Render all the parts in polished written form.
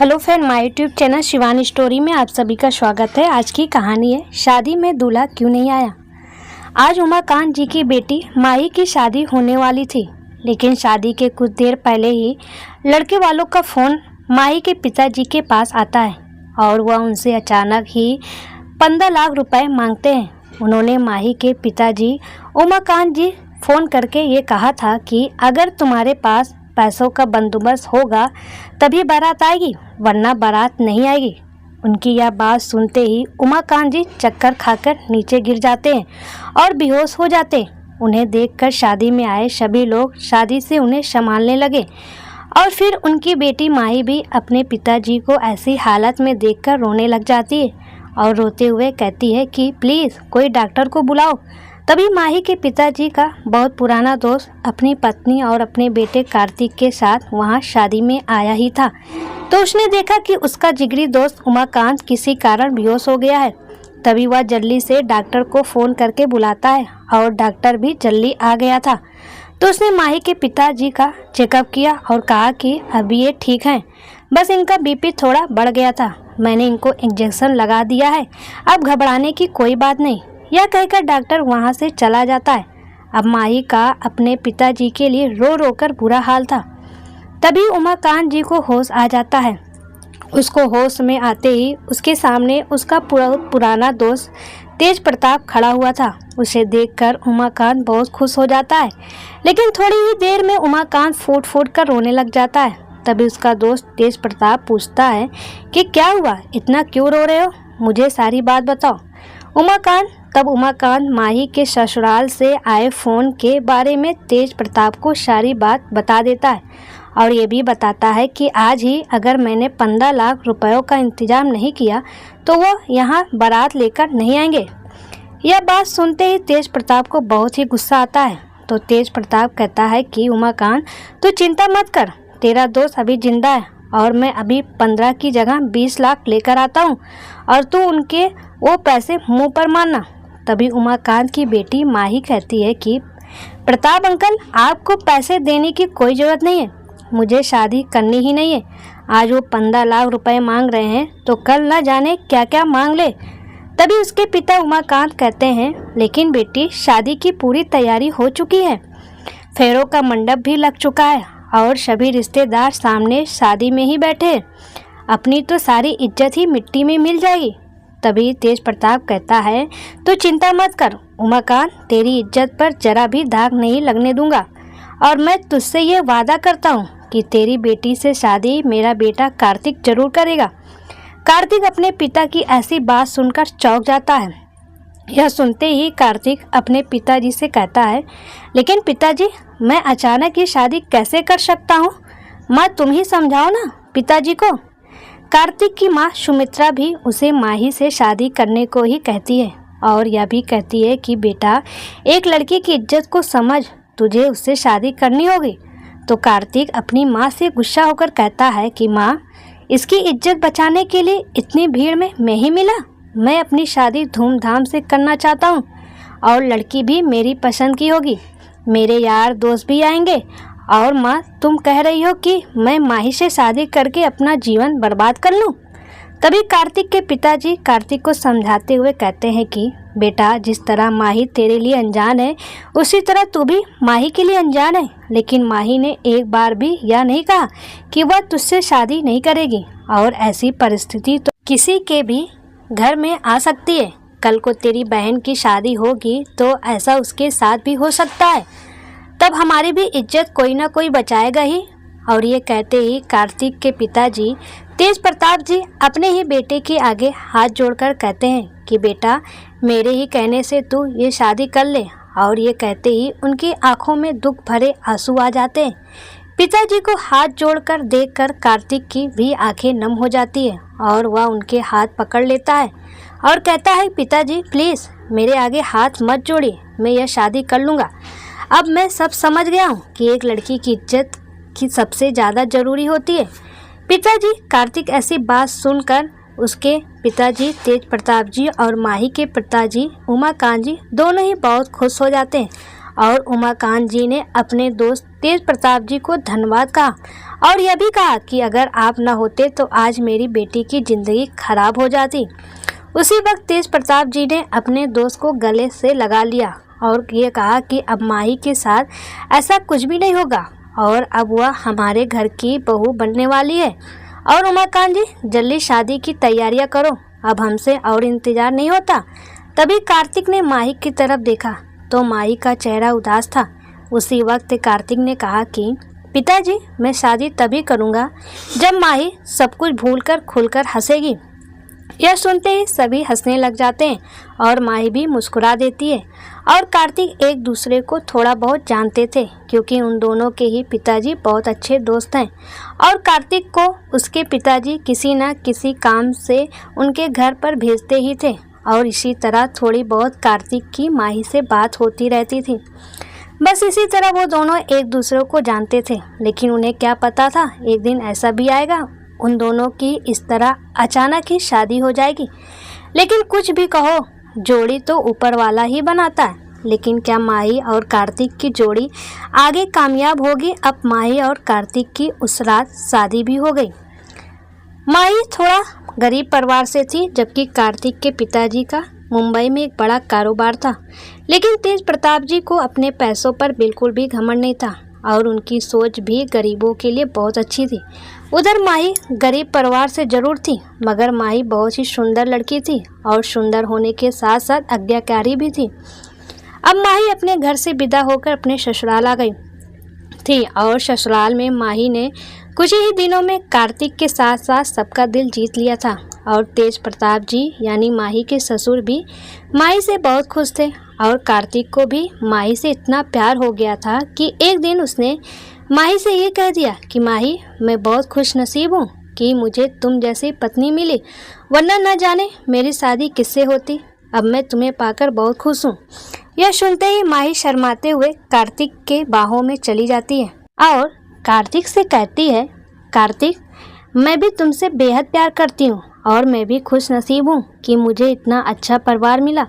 Hello friend, my YouTube channel Shivani story में आप सभी का स्वागत है। आज की कहानी है शादी में दूल्हा क्यों नहीं आया। आज उमाकांत जी की बेटी माही की शादी होने वाली थी, लेकिन शादी के कुछ देर पहले ही लड़के वालों का फ़ोन माही के पिताजी के पास आता है और वह उनसे अचानक ही 15 लाख रुपए मांगते हैं। उन्होंने माही के पिताजी उमाकांत जी फ़ोन करके ये कहा था कि अगर तुम्हारे पास पैसों का बंदोबस्त होगा तभी बारात आएगी, वरना बारात नहीं आएगी। उनकी यह बात सुनते ही उमाकांत जी चक्कर खाकर नीचे गिर जाते हैं और बेहोश हो जाते हैं। उन्हें देखकर शादी में आए सभी लोग शादी से उन्हें संभालने लगे और फिर उनकी बेटी माही भी अपने पिताजी को ऐसी हालत में देखकर रोने लग जाती है और रोते हुए कहती है कि प्लीज़ कोई डॉक्टर को बुलाओ। तभी माही के पिताजी का बहुत पुराना दोस्त अपनी पत्नी और अपने बेटे कार्तिक के साथ वहां शादी में आया ही था, तो उसने देखा कि उसका जिगरी दोस्त उमाकांत किसी कारण बेहोश हो गया है। तभी वह जल्दी से डॉक्टर को फ़ोन करके बुलाता है और डॉक्टर भी जल्दी आ गया था। तो उसने माही के पिताजी का चेकअप किया और कहा कि अभी ये ठीक हैं, बस इनका बीपी थोड़ा बढ़ गया था, मैंने इनको इंजेक्शन लगा दिया है, अब घबराने की कोई बात नहीं। यह कहकर डॉक्टर वहां से चला जाता है। अब माही का अपने पिताजी के लिए रो रो कर बुरा हाल था। तभी उमाकांत जी को होश आ जाता है। उसको होश में आते ही उसके सामने उसका पुराना दोस्त तेज प्रताप खड़ा हुआ था। उसे देखकर उमाकांत बहुत खुश हो जाता है, लेकिन थोड़ी ही देर में उमाकांत फूट फूट कर रोने लग जाता है। तभी उसका दोस्त तेज प्रताप पूछता है कि क्या हुआ, इतना क्यों रो रहे हो, मुझे सारी बात बताओ। तब उमाकांत माही के ससुराल से आए फ़ोन के बारे में तेज प्रताप को सारी बात बता देता है और ये भी बताता है कि आज ही अगर मैंने 15 लाख रुपयों का इंतज़ाम नहीं किया तो वो यहाँ बारात लेकर नहीं आएंगे। यह बात सुनते ही तेज प्रताप को बहुत ही गुस्सा आता है। तो तेज प्रताप कहता है कि उमाकांत तू चिंता मत कर, तेरा दोस्त अभी जिंदा है और मैं अभी 15 की जगह 20 लाख लेकर आता हूँ और तू उनके वो पैसे मुंह पर मारना। तभी उमाकांत की बेटी माही कहती है कि प्रताप अंकल, आपको पैसे देने की कोई ज़रूरत नहीं है, मुझे शादी करनी ही नहीं है। आज वो 15 लाख रुपए मांग रहे हैं तो कल न जाने क्या क्या मांग ले। तभी उसके पिता उमाकांत कहते हैं लेकिन बेटी, शादी की पूरी तैयारी हो चुकी है, फेरों का मंडप भी लग चुका है और सभी रिश्तेदार सामने शादी में ही बैठे, अपनी तो सारी इज्जत ही मिट्टी में मिल जाएगी। तभी तेज प्रताप कहता है तो चिंता मत कर उमाकांत, तेरी इज्जत पर जरा भी दाग नहीं लगने दूंगा और मैं तुझसे ये वादा करता हूँ कि तेरी बेटी से शादी मेरा बेटा कार्तिक जरूर करेगा। कार्तिक अपने पिता की ऐसी बात सुनकर चौंक जाता है। यह सुनते ही कार्तिक अपने पिताजी से कहता है लेकिन पिताजी, मैं अचानक ये शादी कैसे कर सकता हूँ, माँ तुम ही समझाओ ना पिताजी को। कार्तिक की माँ सुमित्रा भी उसे माही से शादी करने को ही कहती है और यह भी कहती है कि बेटा, एक लड़की की इज्जत को समझ, तुझे उससे शादी करनी होगी। तो कार्तिक अपनी माँ से गुस्सा होकर कहता है कि माँ, इसकी इज्जत बचाने के लिए इतनी भीड़ में मैं ही मिला, मैं अपनी शादी धूमधाम से करना चाहता हूँ और लड़की भी मेरी पसंद की होगी, मेरे यार दोस्त भी आएंगे और माँ तुम कह रही हो कि मैं माही से शादी करके अपना जीवन बर्बाद कर लूँ। तभी कार्तिक के पिताजी कार्तिक को समझाते हुए कहते हैं कि बेटा, जिस तरह माही तेरे लिए अनजान है उसी तरह तू भी माही के लिए अनजान है, लेकिन माही ने एक बार भी यह नहीं कहा कि वह तुझसे शादी नहीं करेगी और ऐसी परिस्थिति तो किसी के भी घर में आ सकती है। कल को तेरी बहन की शादी होगी तो ऐसा उसके साथ भी हो सकता है, तब हमारी भी इज्जत कोई ना कोई बचाएगा ही। और ये कहते ही कार्तिक के पिताजी तेज प्रताप जी अपने ही बेटे के आगे हाथ जोड़कर कहते हैं कि बेटा, मेरे ही कहने से तू ये शादी कर ले। और ये कहते ही उनकी आंखों में दुख भरे आंसू आ जाते हैं। पिताजी को हाथ जोड़कर देखकर कार्तिक की भी आंखें नम हो जाती है और वह उनके हाथ पकड़ लेता है और कहता है पिताजी प्लीज़ मेरे आगे हाथ मत जोड़िए, मैं यह शादी कर लूँगा। अब मैं सब समझ गया हूँ कि एक लड़की की इज्जत की सबसे ज़्यादा ज़रूरी होती है। पिताजी, कार्तिक ऐसी बात सुनकर उसके पिताजी तेज प्रताप जी और माही के पिताजी उमाकांत जी दोनों ही बहुत खुश हो जाते हैं और उमाकांत जी ने अपने दोस्त तेज प्रताप जी को धन्यवाद कहा और यह भी कहा कि अगर आप न होते तो आज मेरी बेटी की ज़िंदगी खराब हो जाती। उसी वक्त तेज प्रताप जी ने अपने दोस्त को गले से लगा लिया और ये कहा कि अब माही के साथ ऐसा कुछ भी नहीं होगा और अब वह हमारे घर की बहू बनने वाली है। और उमाकांत जी, जल्दी शादी की तैयारियां करो, अब हमसे और इंतज़ार नहीं होता। तभी कार्तिक ने माही की तरफ देखा तो माही का चेहरा उदास था। उसी वक्त कार्तिक ने कहा कि पिताजी, मैं शादी तभी करूँगा जब माही सब कुछ भूलकर खुलकर हंसेगी। यह सुनते ही सभी हंसने लग जाते हैं और माही भी मुस्कुरा देती है। और कार्तिक एक दूसरे को थोड़ा बहुत जानते थे क्योंकि उन दोनों के ही पिताजी बहुत अच्छे दोस्त हैं और कार्तिक को उसके पिताजी किसी न किसी काम से उनके घर पर भेजते ही थे। और इसी तरह थोड़ी बहुत कार्तिक की माही से बात होती रहती थी। बस इसी तरह वो दोनों एक दूसरे को जानते थे, लेकिन उन्हें क्या पता था एक दिन ऐसा भी आएगा उन दोनों की इस तरह अचानक ही शादी हो जाएगी। लेकिन कुछ भी कहो, जोड़ी तो ऊपर वाला ही बनाता है। लेकिन क्या माही और कार्तिक की जोड़ी आगे कामयाब होगी? अब माही और कार्तिक की उस रात शादी भी हो गई। माही थोड़ा गरीब परिवार से थी, जबकि कार्तिक के पिताजी का मुंबई में एक बड़ा कारोबार था। लेकिन तेज प्रताप जी को अपने पैसों पर बिल्कुल भी घमंड नहीं था और उनकी सोच भी गरीबों के लिए बहुत अच्छी थी। उधर माही गरीब परिवार से जरूर थी, मगर माही बहुत ही सुंदर लड़की थी और सुंदर होने के साथ साथ आज्ञाकारी भी थी। अब माही अपने घर से विदा होकर अपने ससुराल आ गई थी और ससुराल में माही ने कुछ ही दिनों में कार्तिक के साथ साथ सबका दिल जीत लिया था। और तेज प्रताप जी यानी माही के ससुर भी माही से बहुत खुश थे और कार्तिक को भी माही से इतना प्यार हो गया था कि एक दिन उसने माही से ये कह दिया कि माही, मैं बहुत खुश नसीब हूँ कि मुझे तुम जैसी पत्नी मिली, वरना न जाने मेरी शादी किससे होती। अब मैं तुम्हें पाकर बहुत खुश हूँ। यह सुनते ही माही शर्माते हुए कार्तिक के बाहों में चली जाती है और कार्तिक से कहती है, कार्तिक, मैं भी तुमसे बेहद प्यार करती हूँ और मैं भी खुश नसीब हूँ कि मुझे इतना अच्छा परिवार मिला,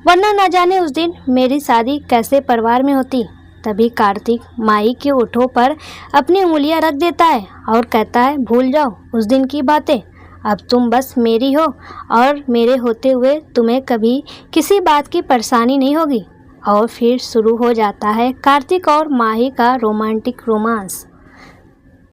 वरना न जाने उस दिन मेरी शादी कैसे परिवार में होती। तभी कार्तिक माही के ओठों पर अपनी उंगलियां रख देता है और कहता है, भूल जाओ उस दिन की बातें, अब तुम बस मेरी हो और मेरे होते हुए तुम्हें कभी किसी बात की परेशानी नहीं होगी। और फिर शुरू हो जाता है कार्तिक और माही का रोमांटिक रोमांस।